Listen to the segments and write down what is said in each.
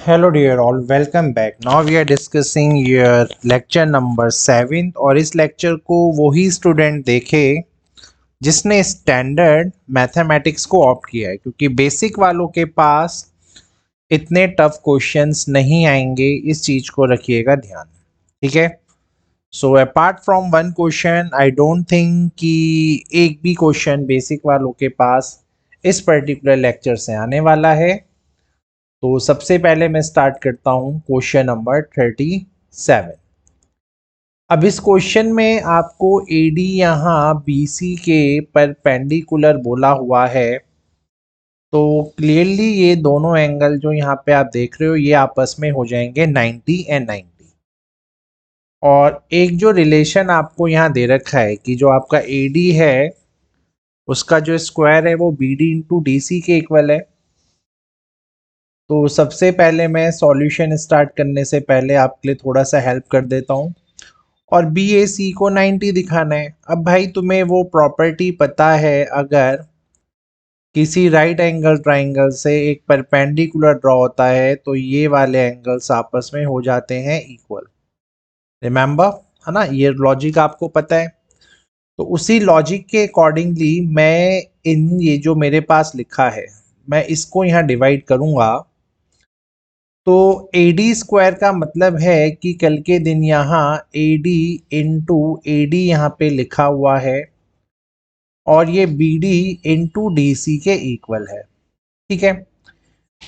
Hello dear all, welcome back. Now we are discussing your lecture number 7 और इस lecture को वही student देखे जिसने स्टैंडर्ड मैथमेटिक्स को ऑप्ट किया है, क्योंकि बेसिक वालों के पास इतने टफ क्वेश्चंस नहीं आएंगे। इस चीज को रखिएगा ध्यान, ठीक है। So apart from one question I don't think कि एक भी क्वेश्चन बेसिक वालों के पास इस पर्टिकुलर लेक्चर से आने वाला है। तो सबसे पहले मैं स्टार्ट करता हूं क्वेश्चन नंबर 37। अब इस क्वेश्चन में आपको एडी यहाँ बीसी के परपेंडिकुलर बोला हुआ है, तो क्लियरली ये दोनों एंगल जो यहाँ पे आप देख रहे हो ये आपस में हो जाएंगे 90 एंड 90। और एक जो रिलेशन आपको यहाँ दे रखा है कि जो आपका एडी है उसका जो स्क्वायर है वो बीडी इंटू डीसी के इक्वल है। तो सबसे पहले मैं सॉल्यूशन स्टार्ट करने से पहले आपके लिए थोड़ा सा हेल्प कर देता हूँ। और बी ए सी को 90 दिखाना है। अब भाई तुम्हें वो प्रॉपर्टी पता है, अगर किसी राइट एंगल ट्राइंगल से एक परपेंडिकुलर ड्रॉ होता है तो ये वाले एंगल्स आपस में हो जाते हैं इक्वल। रिमेंबर, है ना, ये लॉजिक आपको पता है। तो उसी लॉजिक के अकॉर्डिंगली मैं ये जो मेरे पास लिखा है मैं इसको यहाँ डिवाइड करूँगा। तो AD स्क्वायर का मतलब है कि कल के दिन यहाँ AD इंटू AD यहाँ पे लिखा हुआ है और ये BD इंटू DC के इक्वल है, ठीक है।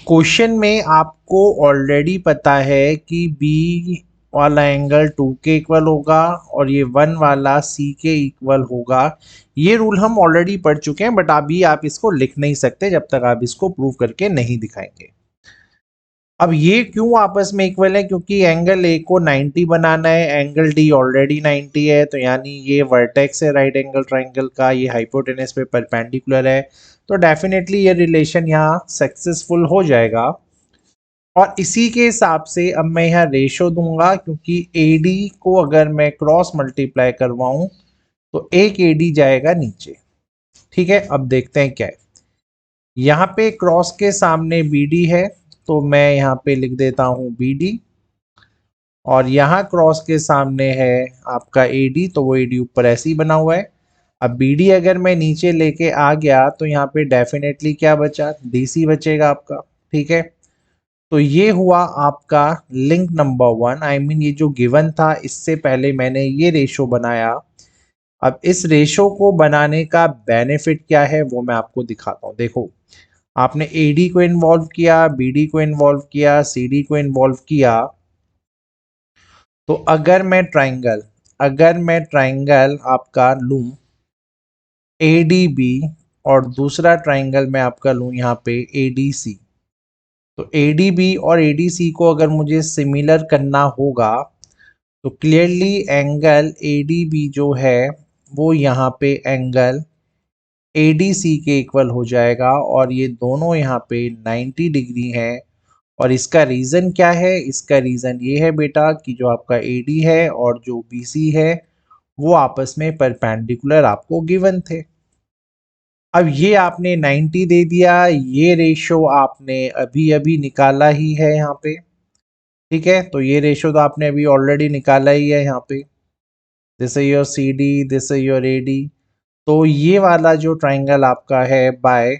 क्वेश्चन में आपको ऑलरेडी पता है कि B वाला एंगल 2 के इक्वल होगा और ये 1 वाला C के इक्वल होगा। ये रूल हम ऑलरेडी पढ़ चुके हैं, बट अभी आप इसको लिख नहीं सकते जब तक आप इसको प्रूव करके नहीं दिखाएंगे। अब ये क्यों आपस में इक्वल है, क्योंकि एंगल ए को 90 बनाना है, एंगल डी ऑलरेडी 90 है, तो यानी ये वर्टेक्स है राइट एंगल ट्राइंगल का, ये हाइपोटेनस पे परपेंडिकुलर है, तो डेफिनेटली ये रिलेशन यहाँ सक्सेसफुल हो जाएगा। और इसी के हिसाब से अब मैं यहाँ रेशो दूंगा, क्योंकि एडी को अगर मैं क्रॉस मल्टीप्लाई करवाऊं तो एक एडी जाएगा नीचे, ठीक है। अब देखते हैं क्या है। यहाँ पे क्रॉस के सामने बीडी है तो मैं यहाँ पे लिख देता हूँ BD, और यहाँ क्रॉस के सामने है आपका AD, तो वो AD ऊपर ऐसे ही बना हुआ है। अब BD अगर मैं नीचे लेके आ गया तो यहाँ पे डेफिनेटली क्या बचा, DC बचेगा आपका, ठीक है। तो ये हुआ आपका लिंक नंबर 1। आई मीन ये जो गिवन था इससे पहले मैंने ये रेशो बनाया। अब इस रेशो को बनाने का बेनिफिट क्या है वो मैं आपको दिखाता हूँ। देखो, आपने AD को इन्वॉल्व किया, BD को इन्वॉल्व किया, CD को इन्वॉल्व किया, तो अगर मैं ट्राइंगल आपका लूं ADB और दूसरा ट्राइंगल मैं आपका लूं यहाँ पे ADC, तो ADB और ADC को अगर मुझे सिमिलर करना होगा तो क्लियरली एंगल ADB जो है वो यहाँ पे एंगल ADC के इक्वल हो जाएगा, और ये दोनों यहाँ पे 90 डिग्री है। और इसका रीज़न क्या है, इसका रीज़न ये है बेटा कि जो आपका AD है और जो BC है वो आपस में परपेंडिकुलर आपको गिवन थे। अब ये आपने 90 दे दिया, ये रेशो आपने अभी अभी निकाला ही है यहाँ पे, ठीक है। तो ये रेशो तो आपने अभी ऑलरेडी निकाला ही है यहाँ पे। This is your CD, this is your AD। तो ये वाला जो ट्राइंगल आपका है बाय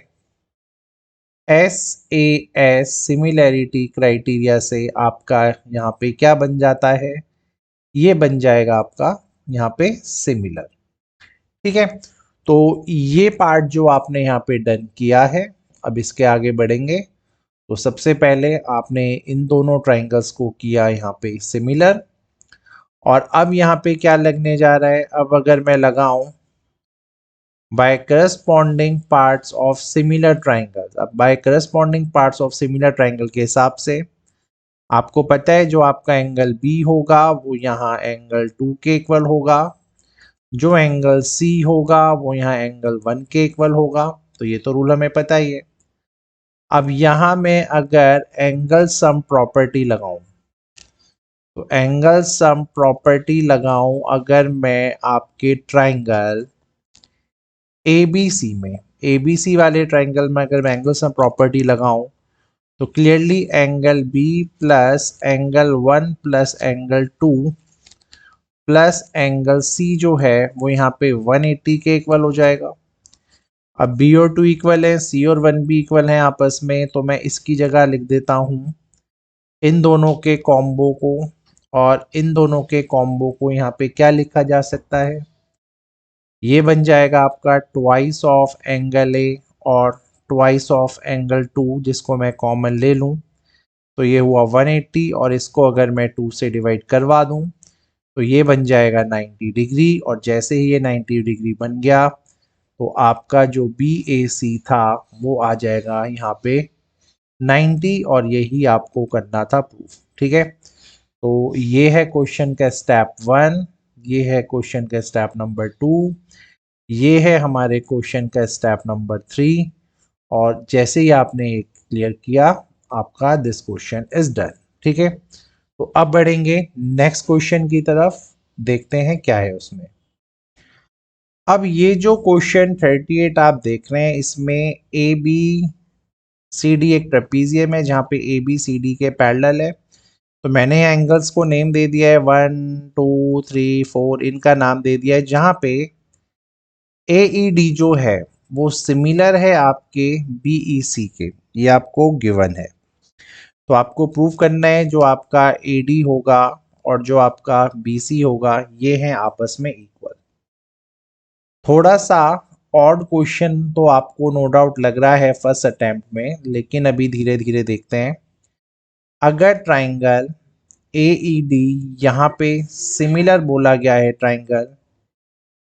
SAS सिमिलैरिटी क्राइटेरिया से आपका यहाँ पे क्या बन जाता है, ये बन जाएगा आपका यहाँ पे सिमिलर, ठीक है। तो ये पार्ट जो आपने यहाँ पे डन किया है, अब इसके आगे बढ़ेंगे। तो सबसे पहले आपने इन दोनों ट्राइंगल्स को किया यहाँ पे सिमिलर, और अब यहाँ पे क्या लगने जा रहा है, अब अगर मैं लगाऊं by corresponding parts of similar triangle. अब by corresponding parts of similar triangle के हिसाब से आपको पता है जो आपका एंगल B होगा वो यहाँ एंगल 2 के इक्वल होगा, जो एंगल C होगा वो यहाँ एंगल 1 के इक्वल होगा। तो ये तो रूल हमें पता ही है। अब यहाँ मैं अगर एंगल सम प्रॉपर्टी लगाऊं, तो एंगल सम प्रॉपर्टी लगाऊं अगर मैं आपके ट्राइंगल ABC में, ABC वाले ट्राइंगल में अगर मैं एंगल सम प्रॉपर्टी लगाऊं तो clearly angle B plus angle 1 plus angle 2 plus angle C जो है वो यहाँ पे 180 के इक्वल हो जाएगा। अब बी और 2 इक्वल है, सी और 1 भी इक्वल है आपस में, तो मैं इसकी जगह लिख देता हूँ इन दोनों के कॉम्बो को, और इन दोनों के कॉम्बो को यहाँ पे क्या लिखा जा सकता है, ये बन जाएगा आपका ट्वाइस ऑफ एंगल ए और ट्वाइस ऑफ एंगल 2, जिसको मैं कॉमन ले लूँ तो ये हुआ 180, और इसको अगर मैं 2 से डिवाइड करवा दूँ तो ये बन जाएगा 90 डिग्री। और जैसे ही ये 90 डिग्री बन गया तो आपका जो बी ए सी था वो आ जाएगा यहाँ पे 90, और यही आपको करना था प्रूफ। ठीक है, तो ये है क्वेश्चन का स्टेप 1, ये है क्वेश्चन का स्टेप नंबर 2, ये है हमारे क्वेश्चन का स्टेप नंबर 3, और जैसे ही आपने क्लियर किया आपका दिस क्वेश्चन इज डन। ठीक है, तो अब बढ़ेंगे नेक्स्ट क्वेश्चन की तरफ, देखते हैं क्या है उसमें। अब ये जो क्वेश्चन 38 आप देख रहे हैं, इसमें ए बी सी डी एक ट्रेपीजियम है जहाँ पे ए बी सी डी के पैरेलल है। तो मैंने एंगल्स को नेम दे दिया है 1 2 3 4, इनका नाम दे दिया है, जहाँ पे ए ई डी जो है वो सिमिलर है आपके बी ई सी के, ये आपको गिवन है। तो आपको प्रूव करना है जो आपका ए डी होगा और जो आपका बी सी होगा ये हैं आपस में इक्वल। थोड़ा सा ऑड क्वेश्चन तो आपको नो डाउट लग रहा है फर्स्ट अटेम्प्ट में, लेकिन अभी धीरे धीरे देखते हैं। अगर ट्राइंगल ए ई डी यहाँ पे सिमिलर बोला गया है ट्राइंगल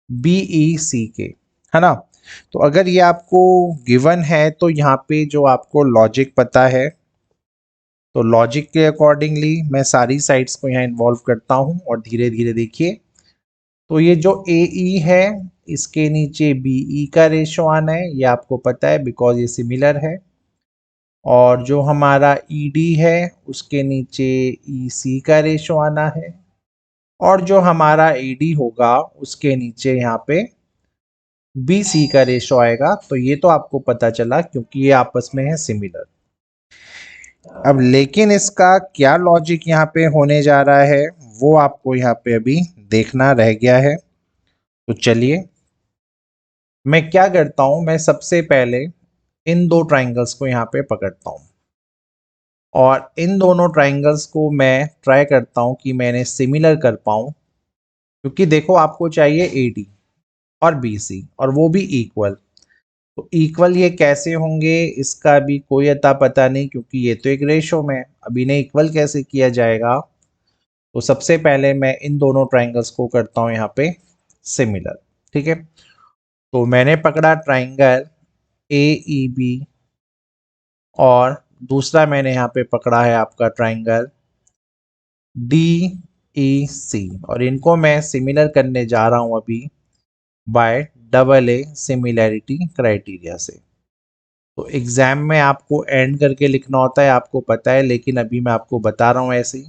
बी ई सी के, है ना, तो अगर ये आपको गिवन है तो यहाँ पे जो आपको लॉजिक पता है, तो लॉजिक के अकॉर्डिंगली मैं सारी साइड्स को यहाँ इन्वॉल्व करता हूँ और धीरे धीरे देखिए। तो ये जो ए ई है इसके नीचे बी ई का रेशो आना है, ये आपको पता है बिकॉज ये सिमिलर है। और जो हमारा ई डी है उसके नीचे ई सी का रेशो आना है, और जो हमारा ए डी होगा उसके नीचे यहाँ पे बी सी का रेशो आएगा। तो ये तो आपको पता चला क्योंकि ये आपस में है सिमिलर। अब लेकिन इसका क्या लॉजिक यहाँ पे होने जा रहा है वो आपको यहाँ पे अभी देखना रह गया है। तो चलिए मैं क्या करता हूँ, मैं सबसे पहले इन दो ट्राइंगल्स को यहाँ पे पकड़ता हूँ और इन दोनों ट्राइंगल्स को मैं ट्राई करता हूँ कि मैंने सिमिलर कर पाऊँ, क्योंकि देखो आपको चाहिए ए डी और बी सी और वो भी इक्वल। तो इक्वल ये कैसे होंगे इसका भी कोई अता पता नहीं, क्योंकि ये तो एक रेशो में, अब इन्हें इक्वल कैसे किया जाएगा। तो सबसे पहले मैं इन दोनों ट्राइंगल्स को करता हूँ यहाँ पे सिमिलर। ठीक है, तो मैंने पकड़ा ट्राइंगल ए ई बी और दूसरा मैंने यहाँ पे पकड़ा है आपका ट्राइंगल डी ई सी, और इनको मैं सिमिलर करने जा रहा हूँ अभी bye double A similarity criteria से। तो एग्जाम में आपको एंड करके लिखना होता है आपको पता है, लेकिन अभी मैं आपको बता रहा हूँ ऐसे ही।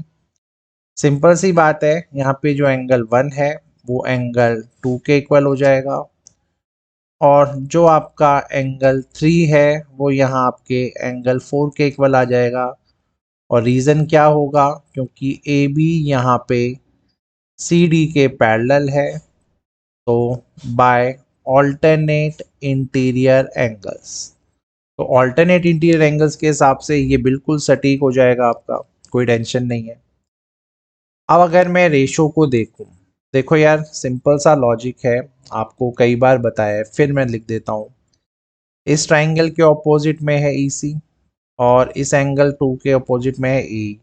सिंपल सी बात है, यहाँ पे जो एंगल 1 है वो एंगल 2 के इक्वल हो जाएगा, और जो आपका एंगल 3 है वो यहाँ आपके एंगल 4 के इक्वल आ जाएगा। और रीज़न क्या होगा, क्योंकि ए बी यहाँ पे सी डी के पैरेलल है, तो बाय ऑल्टरनेट इंटीरियर एंगल्स। तो ऑल्टरनेट इंटीरियर एंगल्स के हिसाब से ये बिल्कुल सटीक हो जाएगा आपका, कोई टेंशन नहीं है। अब अगर मैं रेशो को देखूं, देखो यार सिंपल सा लॉजिक है, आपको कई बार बताया है फिर मैं लिख देता हूँ। इस ट्राइंगल के ऑपोजिट में है ई सी और इस एंगल 2 के ऑपोजिट में है ई,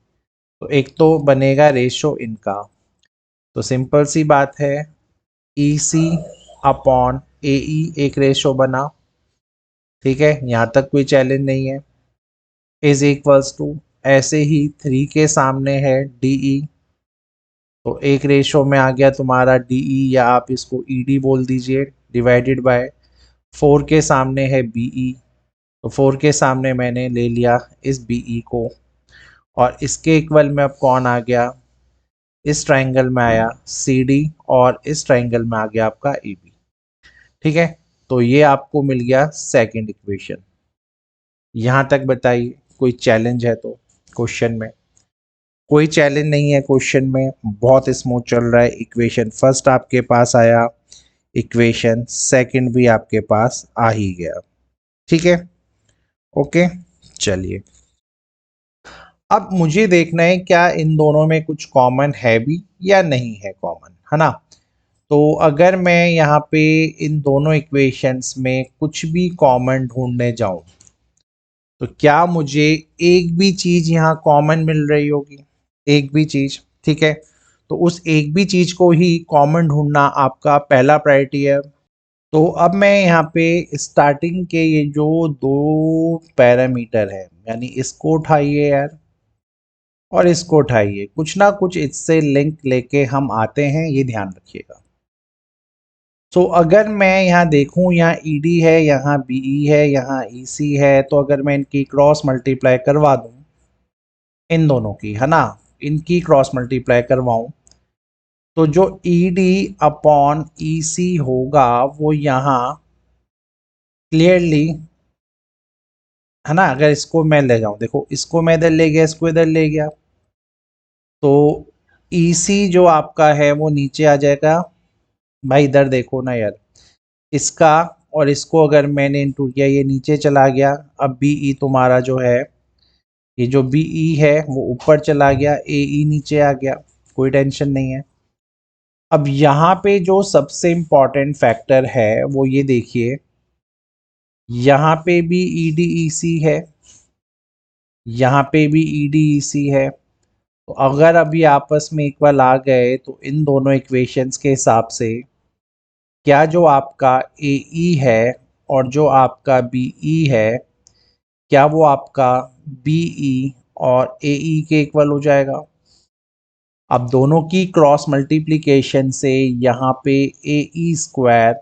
तो एक तो बनेगा रेशो इनका। तो सिंपल सी बात है ई सी अपॉन ए ई एक रेशो बना। ठीक है, यहाँ तक कोई चैलेंज नहीं है। इज इक्वल्स टू ऐसे ही 3 के सामने है डी ई, तो एक रेशो में आ गया तुम्हारा डी ई, या आप इसको ई डी बोल दीजिए, डिवाइडेड बाय 4 के सामने है बी ई, तो 4 के सामने मैंने ले लिया इस बी ई को, और इसके इक्वल में अब कौन आ गया, इस ट्राइंगल में आया सी डी और इस ट्राइंगल में आ गया आपका ए बी। ठीक है, तो ये आपको मिल गया सेकंड इक्वेशन। यहाँ तक बताइए कोई चैलेंज है तो क्वेश्चन में। कोई चैलेंज नहीं है क्वेश्चन में, बहुत स्मूथ चल रहा है। इक्वेशन फर्स्ट आपके पास आया, इक्वेशन सेकंड भी आपके पास आ ही गया। ठीक है, ओके। चलिए, अब मुझे देखना है क्या इन दोनों में कुछ कॉमन है भी या नहीं है कॉमन, है ना। तो अगर मैं यहाँ पे इन दोनों इक्वेशंस में कुछ भी कॉमन ढूंढने जाऊं तो क्या मुझे एक भी चीज यहाँ कॉमन मिल रही होगी, एक भी चीज। ठीक है, तो उस एक भी चीज को ही कॉमन ढूंढना आपका पहला प्रायोरिटी है। तो अब मैं यहाँ पे स्टार्टिंग के ये जो दो पैरामीटर है, यानी इसको उठाइए यार और इसको उठाइए, कुछ ना कुछ इससे लिंक लेके हम आते हैं, ये ध्यान रखिएगा। तो अगर मैं यहाँ देखूं, यहाँ ईडी है, यहाँ बीई है, यहाँ ईसी है, तो अगर मैं इनकी क्रॉस मल्टीप्लाई करवा दूं, इन दोनों की, है ना, इनकी क्रॉस मल्टीप्लाई करवाऊं, तो जो ईडी अपॉन ईसी होगा वो यहाँ क्लियरली, है ना, अगर इसको मैं ले जाऊं, देखो इसको मैं इधर ले गया, इसको इधर ले गया, तो ईसी जो आपका है वो नीचे आ जाएगा। भाई इधर देखो ना यार, इसका और इसको अगर मैंने इंटू किया, ये नीचे चला गया। अब बीई तुम्हारा जो है, ये जो बीई है वो ऊपर चला गया, एई नीचे आ गया, कोई टेंशन नहीं है। अब यहाँ पे जो सबसे इम्पॉर्टेंट फैक्टर है वो ये देखिए, यहाँ पे भी ईडीईसी है, यहाँ पे भी ईडीईसी है। तो अगर अभी आपस में इक्वल आ गए तो इन दोनों इक्वेशंस के हिसाब से क्या जो आपका एई है और जो आपका बीई है, क्या वो आपका बीई और एई के इक्वल हो जाएगा। अब दोनों की क्रॉस मल्टीप्लिकेशन से यहाँ पे एई स्क्वायर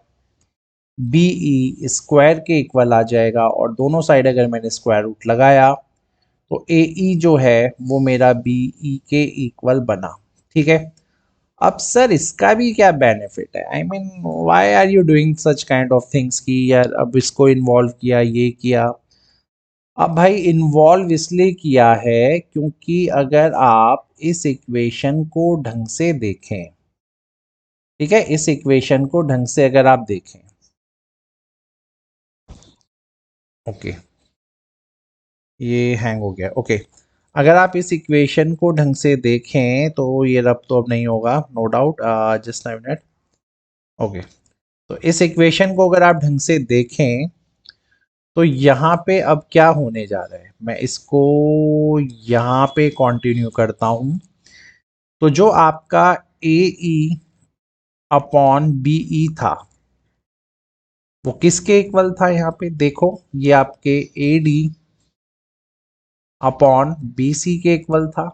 बीई स्क्वायर के इक्वल आ जाएगा, और दोनों साइड अगर मैंने स्क्वायर रूट लगाया तो एई जो है वो मेरा बीई के इक्वल बना। ठीक है, अब सर इसका भी क्या बेनिफिट है, I mean why are you doing such kind of things की यार, अब इसको इन्वॉल्व किया, ये किया। अब भाई इन्वॉल्व इसलिए किया है क्योंकि अगर आप इस इक्वेशन को ढंग से देखें, ठीक है, इस इक्वेशन को ढंग से अगर आप देखें, ओके, ये हैंग हो गया, ओके। अगर आप इस इक्वेशन को ढंग से देखें तो ये रब तो अब नहीं होगा, no doubt, just a minute, okay. तो इस इक्वेशन को अगर आप ढंग से देखें तो यहाँ पे अब क्या होने जा रहा है, मैं इसको यहाँ पे कंटिन्यू करता हूँ। तो जो आपका ए ई अपॉन बीई था वो किसके इक्वल था, यहाँ पे देखो, ये आपके A D upon B C के इक्वल था।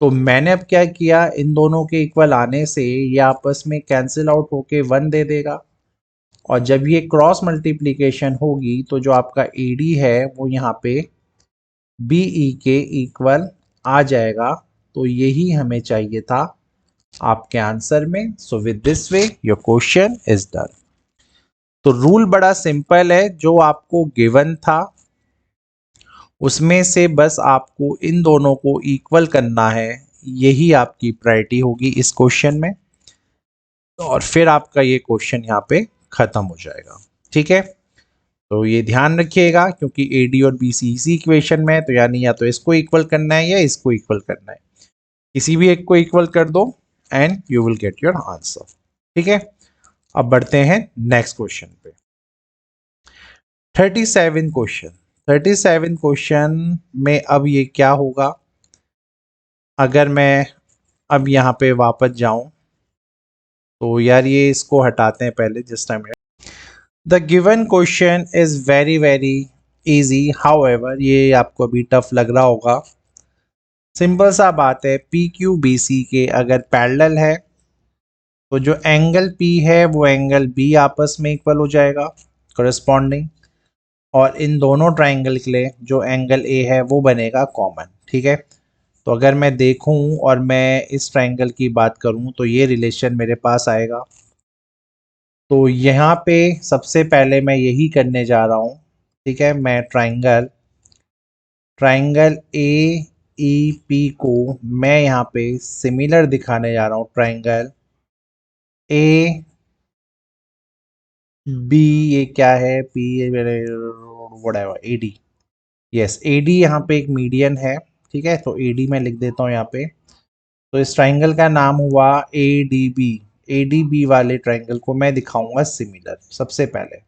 तो मैंने अब क्या किया, इन दोनों के इक्वल आने से ये आपस में कैंसिल आउट होके 1 दे देगा, और जब ये क्रॉस मल्टीप्लिकेशन होगी तो जो आपका ए डी है वो यहाँ पे बीई के इक्वल आ जाएगा। तो यही हमें चाहिए था आपके आंसर में। सो with this way your question is done. तो रूल बड़ा सिंपल है, जो आपको गिवन था उसमें से बस आपको इन दोनों को इक्वल करना है, यही आपकी प्रायोरिटी होगी इस क्वेश्चन में, और फिर आपका ये क्वेश्चन यहाँ पे खत्म हो जाएगा। ठीक है, तो ये ध्यान रखिएगा क्योंकि ए डी और बी सी इसी इक्वेशन में है, तो यानी या तो इसको इक्वल करना है या इसको इक्वल करना है, किसी भी एक को इक्वल कर दो and you will get your answer. ठीक है, अब बढ़ते हैं नेक्स्ट क्वेश्चन पे। 37 क्वेश्चन, 37 क्वेश्चन में अब ये क्या होगा, अगर मैं अब यहाँ पे वापस जाऊं तो यार ये इसको हटाते हैं पहले, just time. The given question is very very easy, however ये आपको अभी टफ लग रहा होगा। सिंपल सा बात है, पी क्यू बी सी के अगर पैरेलल है तो जो एंगल P है वो एंगल B आपस में इक्वल हो जाएगा करस्पॉन्डिंग, और इन दोनों ट्राइंगल के लिए जो एंगल A है वो बनेगा कॉमन। ठीक है, तो अगर मैं देखूं और मैं इस ट्राइंगल की बात करूं तो ये रिलेशन मेरे पास आएगा। तो यहाँ पे सबसे पहले मैं यही करने जा रहा हूँ। ठीक है, मैं triangle triangle A E P को मैं यहाँ पे सिमिलर दिखाने जा रहा हूँ ट्राइंगल ए बी, ये क्या है, P whatever, A D. Yes, A D यहाँ पे एक मीडियन है, ठीक है, तो ए डी मैं लिख देता हूँ यहाँ पे। तो इस ट्राइंगल का नाम हुआ A D B. A D B वाले ट्राइंगल को मैं दिखाऊंगा सिमिलर सबसे पहले।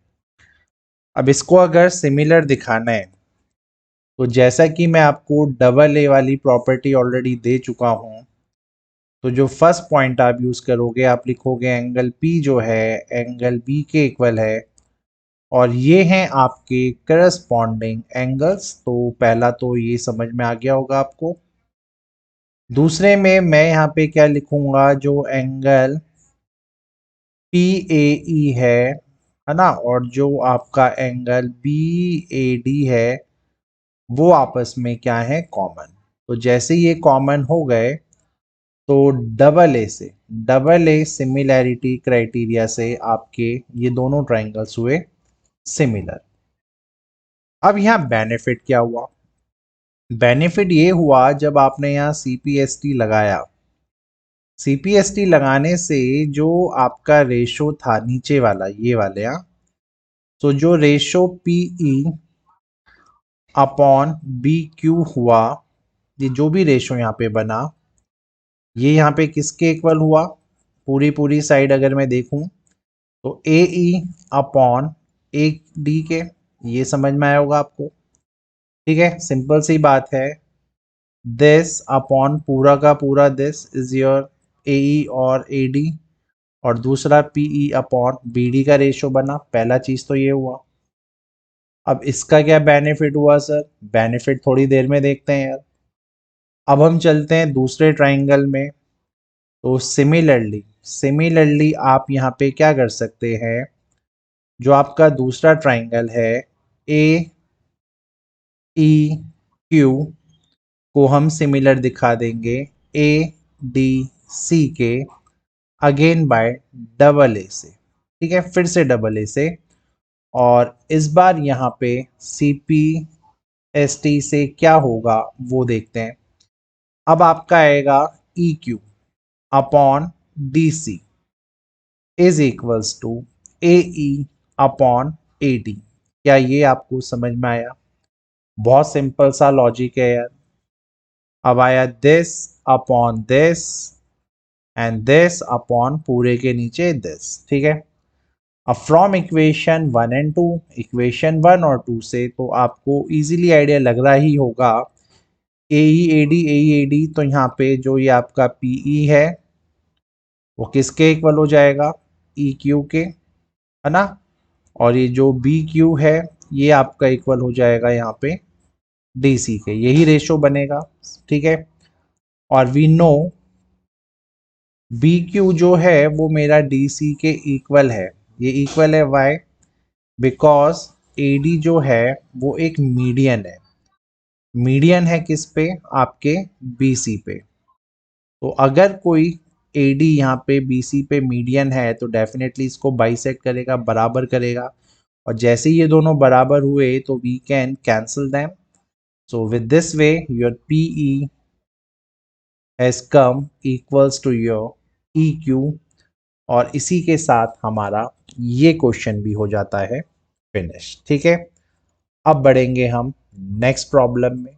अब इसको अगर सिमिलर दिखाना है तो जैसा कि मैं आपको डबल ए वाली प्रॉपर्टी ऑलरेडी दे चुका हूं, तो जो फर्स्ट पॉइंट आप यूज करोगे, आप लिखोगे एंगल पी जो है एंगल बी के इक्वल है, और ये हैं आपके करस्पॉन्डिंग एंगल्स। तो पहला तो ये समझ में आ गया होगा आपको। दूसरे में मैं यहाँ पे क्या लिखूंगा, जो एंगल पी ए ई है ना, और जो आपका एंगल बी ए डी है, वो आपस में क्या है, कॉमन। तो जैसे ये कॉमन हो गए तो डबल ए सिमिलैरिटी क्राइटेरिया से आपके ये दोनों ट्राइंगल्स हुए सिमिलर। अब यहाँ बेनिफिट क्या हुआ? बेनिफिट ये हुआ जब आपने यहाँ सीपीएसटी लगाया। सीपीएसटी लगाने से जो आपका रेशो था नीचे वाला, ये वाले, यहाँ, तो जो ratio PE upon B Q हुआ, ये जो भी रेशो यहाँ पे बना, ये यहाँ पे किसके इक्वल हुआ? पूरी पूरी साइड अगर मैं देखूं तो ए ई अपॉन ए डी के। ये समझ में आया होगा आपको, ठीक है, सिंपल सी बात है। दिस अपॉन पूरा का पूरा this is your A E और ए डी, और दूसरा P E upon B D का रेशो बना। पहला चीज तो ये हुआ। अब इसका क्या बेनिफिट हुआ सर? बेनिफिट थोड़ी देर में देखते हैं यार। अब हम चलते हैं दूसरे ट्राइंगल में। तो सिमिलरली आप यहाँ पे क्या कर सकते हैं, जो आपका दूसरा ट्राइंगल है ए ई क्यू को हम सिमिलर दिखा देंगे ए डी सी के, अगेन बाय डबल ए से, ठीक है, फिर से डबल ए से। और इस बार यहाँ पे सी पी एस टी से क्या होगा वो देखते हैं। अब आपका आएगा E Q upon D C is equals to A E upon A D. क्या ये आपको समझ में आया? बहुत सिंपल सा लॉजिक है यार। अब आया this upon this and this upon पूरे के नीचे दिस, ठीक है। अब फ्रॉम इक्वेशन 1 एंड 2, इक्वेशन 1 और 2 से तो आपको इजीली आइडिया लग रहा ही होगा, ए ई A D A E A D, तो यहाँ पे जो ये आपका पी ई है वो किसके इक्वल हो जाएगा? ई क्यू के, है ना। और ये जो बी क्यू है ये आपका इक्वल हो जाएगा यहाँ पे डी सी के, यही रेशो बनेगा, ठीक है। और वी नो बी क्यू जो है वो मेरा डी सी के इक्वल है। ये इक्वल है वाई? बिकॉज ए डी जो है वो एक मीडियन है। मीडियन है किस पे? आपके बी सी पे। तो अगर कोई ए डी यहाँ पे बी सी पे मीडियन है तो डेफिनेटली इसको बाइसेक्ट करेगा, बराबर करेगा। और जैसे ये दोनों बराबर हुए तो we can cancel them. So with this way your P E has come equals to your E Q, और इसी के साथ हमारा ये क्वेश्चन भी हो जाता है फिनिश, ठीक है। अब बढ़ेंगे हम नेक्स्ट प्रॉब्लम में।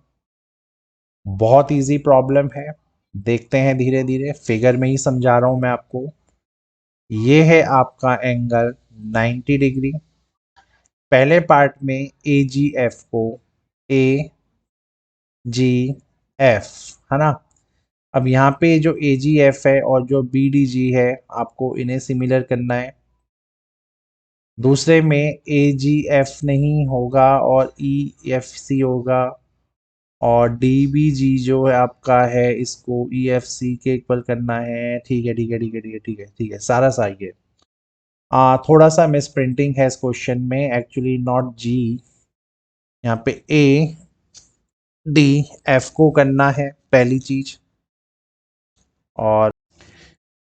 बहुत इजी प्रॉब्लम है, देखते हैं धीरे धीरे, फिगर में ही समझा रहा हूं मैं आपको। ये है आपका एंगल 90 डिग्री। पहले पार्ट में ए जी एफ को ए जी एफ, है ना। अब यहाँ पे जो ए जी एफ है और जो बी डी जी है, आपको इन्हें सिमिलर करना है। दूसरे में ए जी एफ नहीं होगा और ई एफ सी होगा, और डी बी जी जो है आपका है, इसको ई एफ सी के इक्वल करना है। ठीक है, ठीक है, ठीक है, ठीक है, ठीक है, ठीक है, सारा सही है। थोड़ा सा मिस प्रिंटिंग है इस क्वेश्चन में, एक्चुअली नॉट जी, यहाँ पे ए डी एफ को करना है पहली चीज। और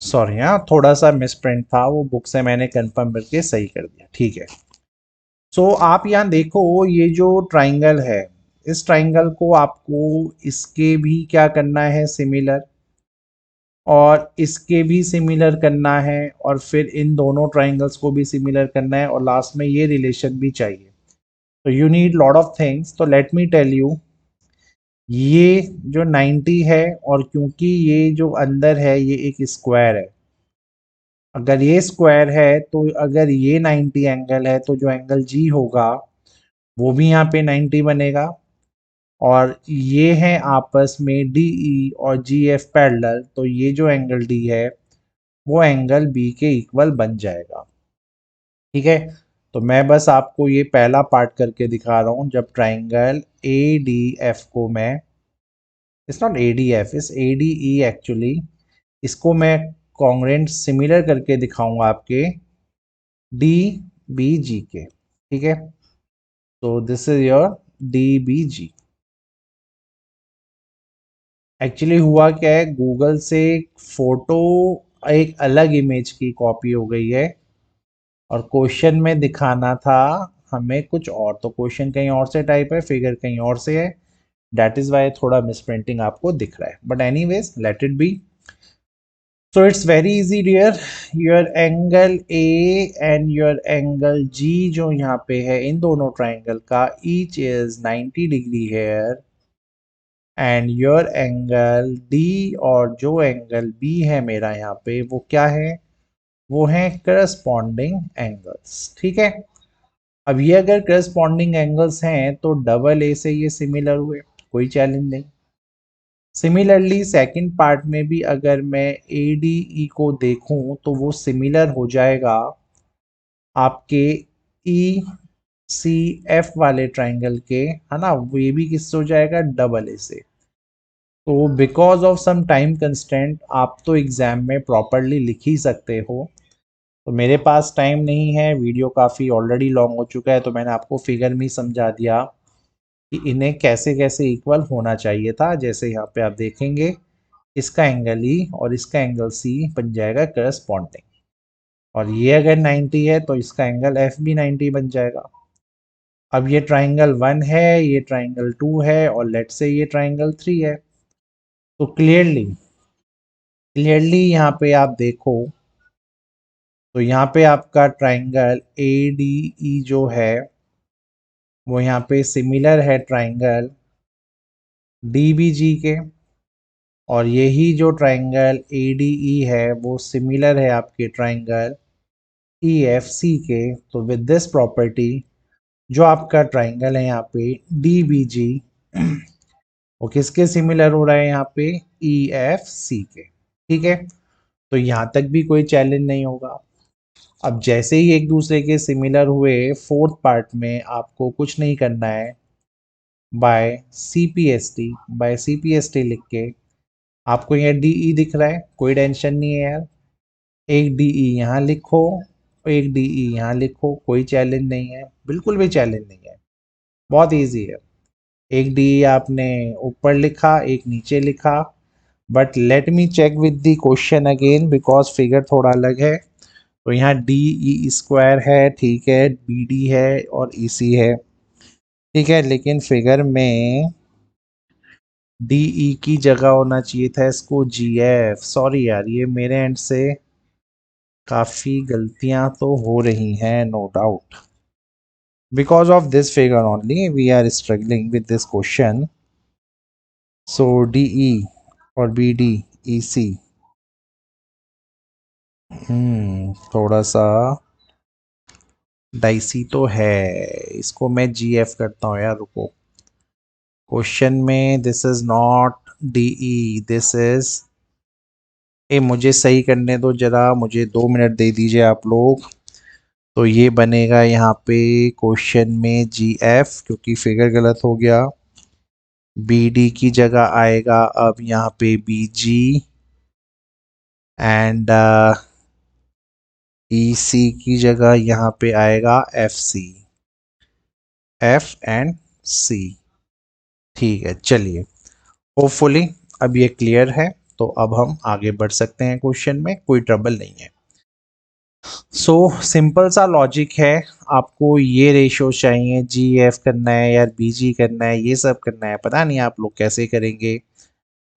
सॉरी, हाँ थोड़ा सा मिस प्रिंट था, वो बुक से मैंने कंफर्म करके सही कर दिया, ठीक है। सो आप यहाँ देखो, ये जो ट्राइंगल है इस ट्राइंगल को आपको इसके भी क्या करना है, सिमिलर, और इसके भी सिमिलर करना है, और फिर इन दोनों ट्राइंगल्स को भी सिमिलर करना है, और लास्ट में ये रिलेशन भी चाहिए। तो you need lot of things. तो लेट मी टेल यू, ये जो 90 है, और क्योंकि ये जो अंदर है ये एक स्क्वायर है, अगर ये स्क्वायर है तो अगर ये 90 एंगल है तो जो एंगल जी होगा वो भी यहाँ पे 90 बनेगा, और ये है आपस में डी ई और जी एफ पैरेलल, तो ये जो एंगल डी है वो एंगल बी के इक्वल बन जाएगा। ठीक है, तो मैं बस आपको ये पहला पार्ट करके दिखा रहा हूँ। जब ट्राइंगल ए डी एफ को मैं, it's not A D F, it's A D E actually, इसको मैं कॉन्ग्रेंट सिमिलर करके दिखाऊंगा आपके डी बी जी के। ठीक है, तो this is your D B G. Actually हुआ क्या है, गूगल से फोटो एक अलग इमेज की कॉपी हो गई है, और क्वेश्चन में दिखाना था हमें कुछ और, तो क्वेश्चन कहीं और से टाइप है, फिगर कहीं और से है, दैट इज वाई थोड़ा मिसप्रिंटिंग आपको दिख रहा है, but anyways let it be. So it's very easy dear, your angle A and your angle G जो यहाँ पे है इन दोनों ट्राइंगल का each is 90 degree here, and your angle D और जो एंगल B है मेरा यहाँ पे वो क्या है, वो है करस्पॉन्डिंग एंगल्स। ठीक है, अब ये अगर करस्पॉन्डिंग एंगल्स हैं तो डबल ए से ये सिमिलर हुए, कोई चैलेंज नहीं। सिमिलरली सेकंड पार्ट में भी अगर मैं ए डी ई को देखूं तो वो सिमिलर हो जाएगा आपके ई सी एफ वाले ट्राइंगल के, है ना, वो ये भी किससे हो जाएगा, डबल ए से। तो because of some time constant आप तो एग्जाम में प्रॉपरली लिख ही सकते हो, तो मेरे पास टाइम नहीं है, वीडियो काफ़ी ऑलरेडी लॉन्ग हो चुका है, तो मैंने आपको फिगर में ही समझा दिया कि इन्हें कैसे कैसे इक्वल होना चाहिए था। जैसे यहाँ पे आप देखेंगे इसका एंगल ई और इसका एंगल सी बन जाएगा करस्पॉन्डिंग, और ये अगर 90 है तो इसका एंगल एफ भी 90 बन जाएगा। अब ये ट्राइंगल 1 है, ये ट्राइंगल 2 है, और लेट से ये ट्राइंगल 3 है। तो क्लियरली क्लियरली यहाँ पे आप देखो, तो यहाँ पे आपका ट्राइंगल ए डी ई जो है वो यहाँ पे सिमिलर है ट्राइंगल डी बी जी के, और यही जो ट्राइंगल ए डी ई है वो सिमिलर है आपके ट्राइंगल ई एफ सी के। तो विद दिस प्रॉपर्टी जो आपका ट्राइंगल है यहाँ पे डी बी जी, वो किसके सिमिलर हो रहा है, यहाँ पे ई एफ सी के। ठीक है, तो यहाँ तक भी कोई चैलेंज नहीं होगा। अब जैसे ही एक दूसरे के सिमिलर हुए, फोर्थ पार्ट में आपको कुछ नहीं करना है, by C P S T लिख के, आपको यहाँ डी ई दिख रहा है, कोई टेंशन नहीं है यार, एक डी ई यहाँ लिखो, एक डी ई यहाँ लिखो, कोई चैलेंज नहीं है, बिल्कुल भी चैलेंज नहीं है, बहुत इजी है। एक डी ई आपने ऊपर लिखा, एक नीचे लिखा, but let me check with the question again because figure थोड़ा अलग है। तो यहाँ डी ई स्क्वायर है, ठीक है, बी डी है और ई सी है, ठीक है, लेकिन फिगर में डी ई की जगह होना चाहिए था इसको जी एफ। सॉरी यार, ये मेरे एंड से काफ़ी गलतियां तो हो रही हैं, no doubt. Because of this figure only, we are struggling with this question. So DE और BD EC, थोड़ा सा डाइसी तो है, इसको मैं GF करता हूँ यार, रुको। क्वेश्चन में this is not DE, this is a, मुझे सही करने दो जरा, मुझे 2 मिनट दे दीजिए आप लोग। तो ये बनेगा यहाँ पे क्वेश्चन में GF, क्योंकि फिगर गलत हो गया। BD की जगह आएगा अब यहाँ पे BG, एंड EC की जगह यहाँ पे आएगा FC, F एंड C। ठीक है, चलिए, होपफुली अब ये क्लियर है, तो अब हम आगे बढ़ सकते हैं, क्वेश्चन में कोई ट्रबल नहीं है। सो सिंपल सा लॉजिक है, आपको ये रेशो चाहिए, जी एफ करना है या बी जी करना है, ये सब करना है, पता नहीं आप लोग कैसे करेंगे,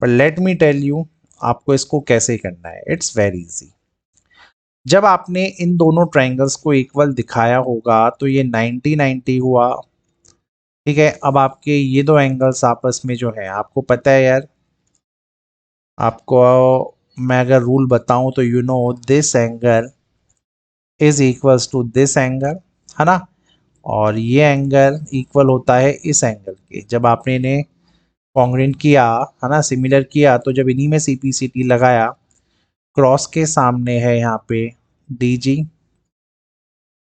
पर लेट मी टेल यू आपको इसको कैसे करना है। It's very easy. जब आपने इन दोनों ट्रायंगल्स को इक्वल दिखाया होगा तो ये 90-90 हुआ, ठीक है। अब आपके ये दो एंगल्स आपस में जो है, आपको पता है यार, आपको मैं अगर रूल बताऊं तो you know this angle is equals to this angle, है ना, और ये एंगल इक्वल होता है इस एंगल के। जब आपने इन्हें कॉन्ग्रुएंट किया, है ना, सिमिलर किया, तो जब इन्हीं में सीपीसीटी लगाया, क्रॉस के सामने है यहाँ पे डी जी,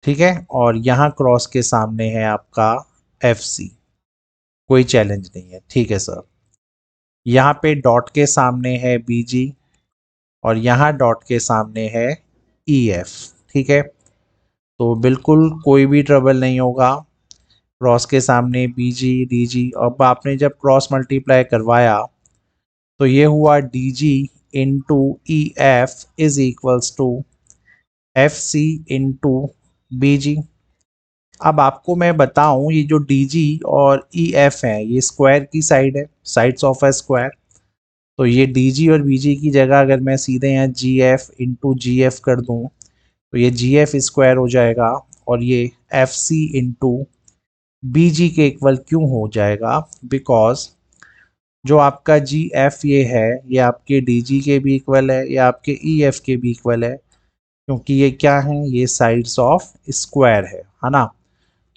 ठीक है, और यहाँ क्रॉस के सामने है आपका एफ सी, कोई चैलेंज नहीं है, ठीक है सर। यहाँ पे डॉट के सामने है बी जी और यहाँ डॉट के सामने है ई एफ, ठीक है। तो बिल्कुल कोई भी ट्रबल नहीं होगा, क्रॉस के सामने बी जी डी जी। अब आपने जब क्रॉस मल्टीप्लाई करवाया तो ये हुआ D G into E F is equals to F C into B G. अब आपको मैं बताऊं, ये जो डी जी और ई एफ है ये स्क्वायर की साइड है, साइड्स ऑफ अ स्क्वायर। तो ये डी जी और बी जी की जगह अगर मैं सीधे यहाँ जी एफ इंटू जी एफ कर दूं तो ये जी एफ स्क्वायर हो जाएगा, और ये एफ सी इंटू बी जी के इक्वल क्यों हो जाएगा, बिकॉज जो आपका जी एफ ये है ये आपके डी जी के भी इक्वल है, ये आपके ई एफ के भी इक्वल है, क्योंकि ये क्या है, ये साइड्स ऑफ स्क्वायर है ना।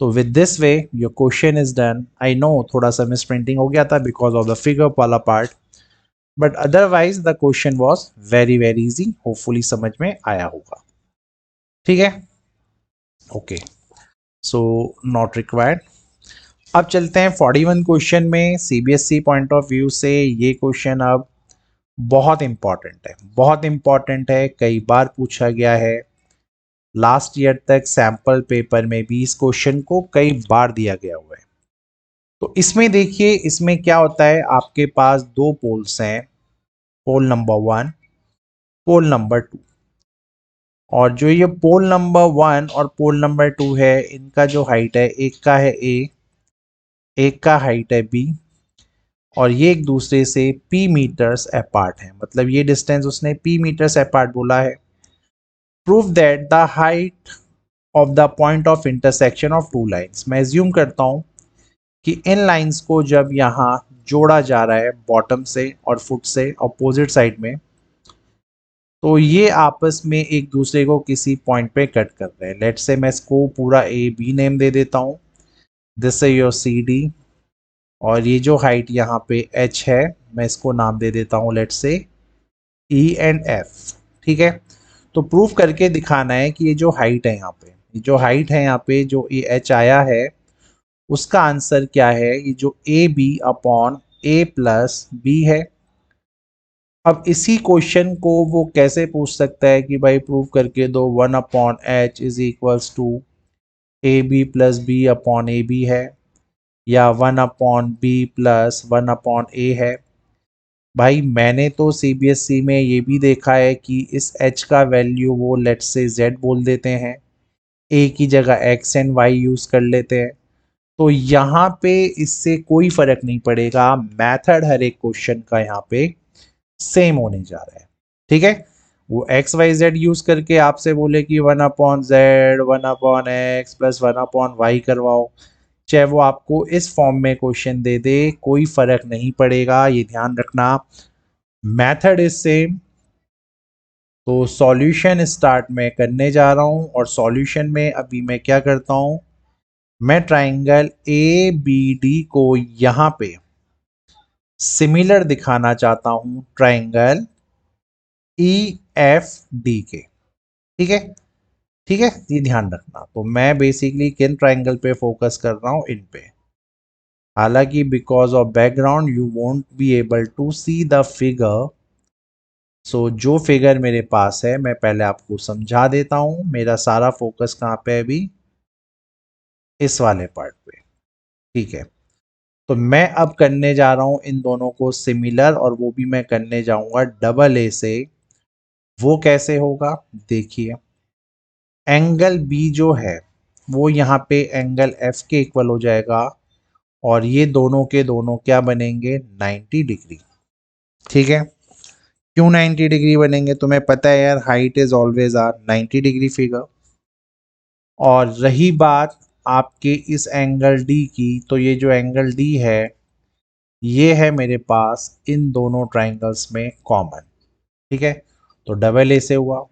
तो with this way your question is done. I know थोड़ा सा मिस प्रिंटिंग हो गया था बिकॉज ऑफ द फिगर वाला part, but otherwise the question was very very easy. Hopefully समझ में आया होगा, ठीक है, ओके, सो नॉट रिक्वायर्ड। अब चलते हैं 41 क्वेश्चन में। सीबीएसई पॉइंट ऑफ व्यू से ये क्वेश्चन अब बहुत इंपॉर्टेंट है, बहुत इंपॉर्टेंट है, कई बार पूछा गया है। लास्ट ईयर तक सैंपल पेपर में भी इस क्वेश्चन को कई बार दिया गया हुआ है। तो इसमें देखिए, इसमें क्या होता है, आपके पास दो पोल्स हैं, पोल नंबर 1, पोल नंबर 2, और जो ये पोल नंबर 1 और पोल नंबर 2 है, इनका जो हाइट है, एक का है ए, एक का हाइट है बी, और ये एक दूसरे से p मीटर्स अपार्ट है, मतलब ये डिस्टेंस उसने p मीटर्स अपार्ट बोला है। Prove that the height of the point of intersection of two lines. मैं एज्यूम करता हूँ कि इन लाइंस को जब यहाँ जोड़ा जा रहा है बॉटम से और फुट से अपोजिट साइड में, तो ये आपस में एक दूसरे को किसी पॉइंट पे कट कर रहे हैं। लेट्स से मैं इसको पूरा ए बी नेम दे देता हूँ, this is your C D, और ये जो हाइट यहाँ पे h है मैं इसको नाम दे देता हूँ let's say E and F, ठीक है। तो प्रूफ करके दिखाना है कि ये जो हाइट है यहाँ पे, ये जो हाइट है यहाँ पे, जो ये h आया है, उसका आंसर क्या है, ये जो A B upon A plus B है। अब इसी क्वेश्चन को वो कैसे पूछ सकता है कि भाई प्रूव करके दो 1 upon H is equals to A B plus B upon A B है, या 1 upon B plus 1 upon A है। भाई मैंने तो सीबीएसई में ये भी देखा है कि इस h का वैल्यू वो लेट्स से z बोल देते हैं, a की जगह x एंड y यूज़ कर लेते हैं। तो यहाँ पे इससे कोई फर्क नहीं पड़ेगा, मेथड हर एक क्वेश्चन का यहाँ पे सेम होने जा रहा है, ठीक है। वो एक्स वाई जेड यूज करके आपसे बोले कि 1 upon Z 1 upon X plus 1 upon Y करवाओ, चाहे वो आपको इस फॉर्म में क्वेश्चन दे दे, कोई फर्क नहीं पड़ेगा, ये ध्यान रखना, मेथड इज सेम। तो सॉल्यूशन स्टार्ट मैं करने जा रहा हूं, और सॉल्यूशन में अभी मैं क्या करता हूं, मैं ट्राइंगल ए बी डी को यहां पे सिमिलर दिखाना चाहता हूं ट्राइंगल ई एफ डी के, ठीक है, ठीक है, ये ध्यान रखना। तो मैं बेसिकली किन ट्राइंगल पे फोकस कर रहा हूं, इन पे। हालांकि because of background you won't be able to see the figure, so जो फिगर मेरे पास है मैं पहले आपको समझा देता हूं। मेरा सारा फोकस कहाँ पे है अभी, इस वाले पार्ट पे, ठीक है। तो मैं अब करने जा रहा हूं इन दोनों को सिमिलर, और वो भी मैं करने जाऊंगा डबल ए से। वो कैसे होगा, देखिए, एंगल बी जो है वो यहाँ पे एंगल एफ के इक्वल हो जाएगा और ये दोनों के दोनों क्या बनेंगे 90 डिग्री। ठीक है, क्यों 90 डिग्री बनेंगे, तुम्हें पता है यार, height is always are 90 degree figure. और रही बात आपके इस एंगल डी की, तो ये जो एंगल डी है ये है मेरे पास इन दोनों ट्राइंगल्स में कॉमन। ठीक है, तो डबल ए से हुआ।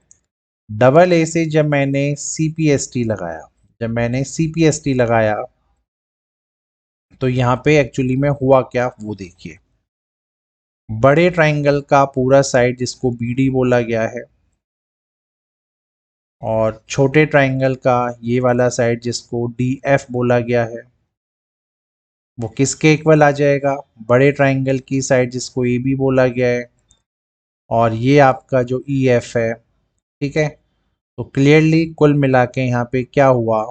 डबल ए से जब मैंने सी पी एस टी लगाया, जब मैंने सी पी एस टी लगाया तो यहाँ पे एक्चुअली में हुआ क्या वो देखिए। बड़े ट्राइंगल का पूरा साइड जिसको बी डी बोला गया है और छोटे ट्राइंगल का ये वाला साइड जिसको डी एफ बोला गया है, वो किसके इक्वल आ जाएगा, बड़े ट्राइंगल की साइड जिसको ए बी बोला गया है और ये आपका जो ई एफ है। ठीक है, तो क्लियरली कुल मिला के यहाँ पे क्या हुआ,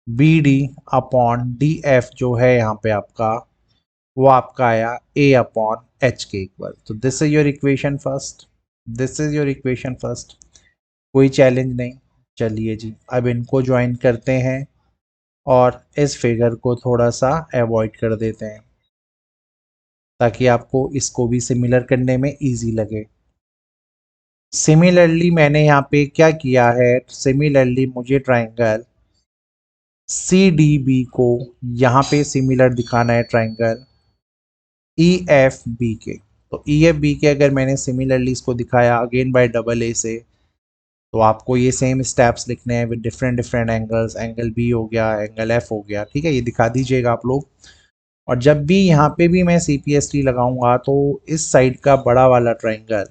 B D upon D F जो है यहाँ पे आपका, वो आपका आया ए अपॉन एच के इक्वल। तो this is your equation first, this is your equation first, कोई चैलेंज नहीं। चलिए जी, अब इनको ज्वाइन करते हैं और इस फिगर को थोड़ा सा अवॉइड कर देते हैं ताकि आपको इसको भी सिमिलर करने में इजी लगे। सिमिलरली मैंने यहाँ पे क्या किया है, सिमिलरली मुझे ट्राइंगल सी डी बी को यहाँ पे सिमिलर दिखाना है ट्राइंगल ई एफ बी के। तो ई एफ बी के अगर मैंने सिमिलरली इसको दिखाया अगेन बाय डबल ए से, तो आपको ये सेम स्टेप्स लिखने हैं with different different angles, angle B हो गया, एंगल एफ हो गया। ठीक है, ये दिखा दीजिएगा आप लोग। और जब भी यहाँ पे भी मैं सी पी एस टी लगाऊंगा तो इस साइड का बड़ा वाला ट्राइंगल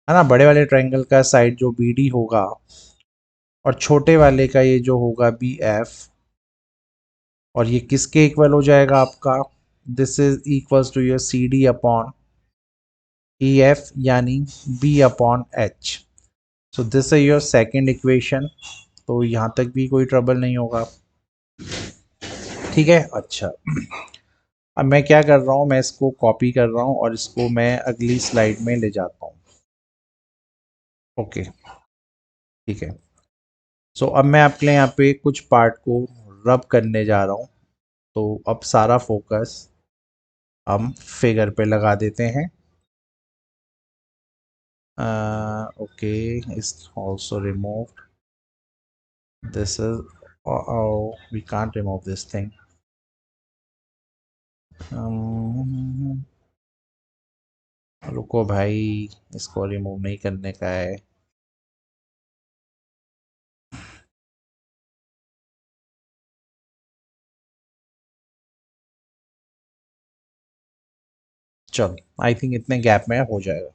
है ना, बड़े वाले ट्राइंगल का साइड जो बी डी होगा और छोटे वाले का ये जो होगा बी एफ, और ये किसके इक्वल हो जाएगा आपका, this is equals to your C D upon E F यानी B upon H. So this is your second equation. तो यहाँ तक भी कोई ट्रबल नहीं होगा। ठीक है, अच्छा, अब मैं क्या कर रहा हूँ, मैं इसको कॉपी कर रहा हूँ और इसको मैं अगली स्लाइड में ले जाता हूँ। ओके, ठीक है। सो अब मैं आपके लिए यहाँ पे कुछ पार्ट को रब करने जा रहा हूँ। तो अब सारा फोकस हम फिगर पे लगा देते हैं। Okay, is also removed, this is, we can't remove this thing. रुको भाई, इसको रिमूव नहीं करने का है। चलो, आई थिंक इतने गैप में हो जाएगा।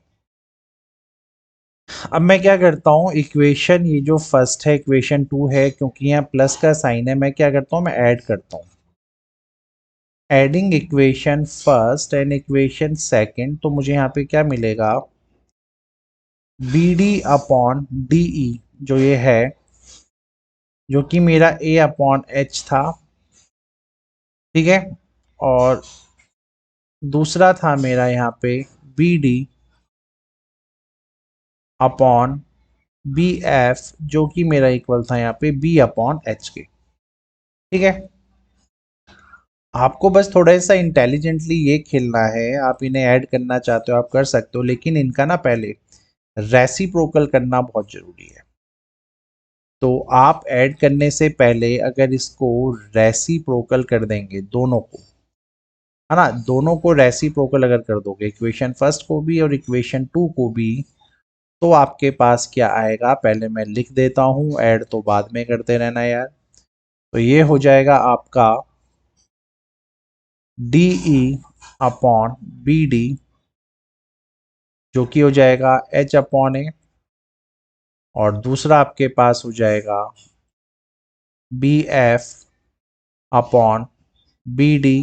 अब मैं क्या करता हूँ, इक्वेशन ये जो फर्स्ट है इक्वेशन टू है, क्योंकि यहाँ प्लस का साइन है, मैं क्या करता हूँ, मैं ऐड करता हूँ। Adding equation first and equation second, तो मुझे यहाँ पे क्या मिलेगा, B D upon D E जो ये है, जो कि मेरा ए अपॉन एच था। ठीक है, और दूसरा था मेरा यहाँ पे B D upon B F जो कि मेरा इक्वल था यहाँ पे बी अपॉन एच के। ठीक है, आपको बस थोड़ा सा इंटेलिजेंटली ये खेलना है, आप इन्हें ऐड करना चाहते हो आप कर सकते हो, लेकिन इनका ना पहले रेसिप्रोकल करना बहुत जरूरी है। तो आप ऐड करने से पहले अगर इसको रेसिप्रोकल कर देंगे दोनों को, है ना, दोनों को रेसिप्रोकल अगर कर दोगे, इक्वेशन फर्स्ट को भी और इक्वेशन टू को भी, तो आपके पास क्या आएगा, पहले मैं लिख देता हूँ, ऐड तो बाद में करते रहना यार। तो ये हो जाएगा आपका D E upon B D जो कि हो जाएगा एच अपॉन ए, और दूसरा आपके पास हो जाएगा B F upon B D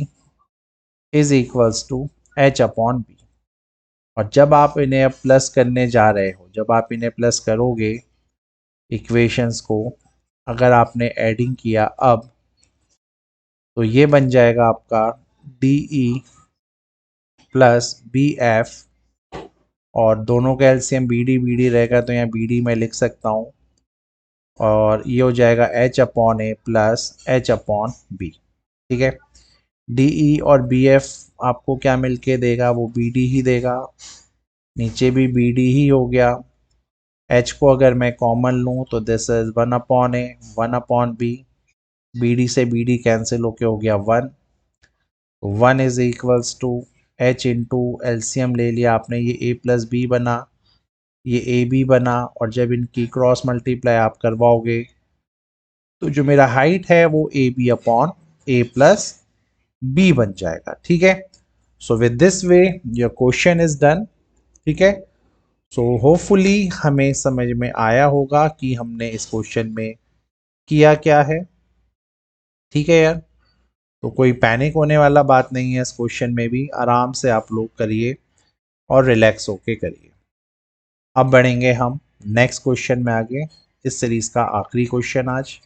is equals to H upon B. और जब आप इन्हें अब प्लस करने जा रहे हो, जब आप इन्हें प्लस करोगे इक्वेशंस को, अगर आपने एडिंग किया अब, तो ये बन जाएगा आपका D E plus B F, और दोनों का एलसीएम बी डी रहेगा, तो यहाँ बी डी मैं लिख सकता हूँ और ये हो जाएगा h upon a plus h upon b। ठीक है, डी ई और बी एफ आपको क्या मिलके देगा, वो बी डी ही देगा, नीचे भी बी डी ही हो गया। h को अगर मैं कॉमन लूँ तो this is 1/a 1/b, B D से बी डी कैंसिल होके हो गया 1, 1 is equals to h into एल्सियम ले लिया आपने, ये a प्लस बी बना, ये ए बी बना, और जब इनकी क्रॉस मल्टीप्लाई आप करवाओगे तो जो मेरा हाइट है वो A B upon A plus B बन जाएगा। ठीक है, so with this way your question is done. ठीक है, सो होपफुली हमें समझ में आया होगा कि हमने इस क्वेश्चन में किया क्या है। ठीक है यार, तो कोई पैनिक होने वाला बात नहीं है, इस क्वेश्चन में भी आराम से आप लोग करिए और रिलैक्स होके करिए। अब बढ़ेंगे हम नेक्स्ट क्वेश्चन में आगे, इस सीरीज का आखिरी क्वेश्चन आज।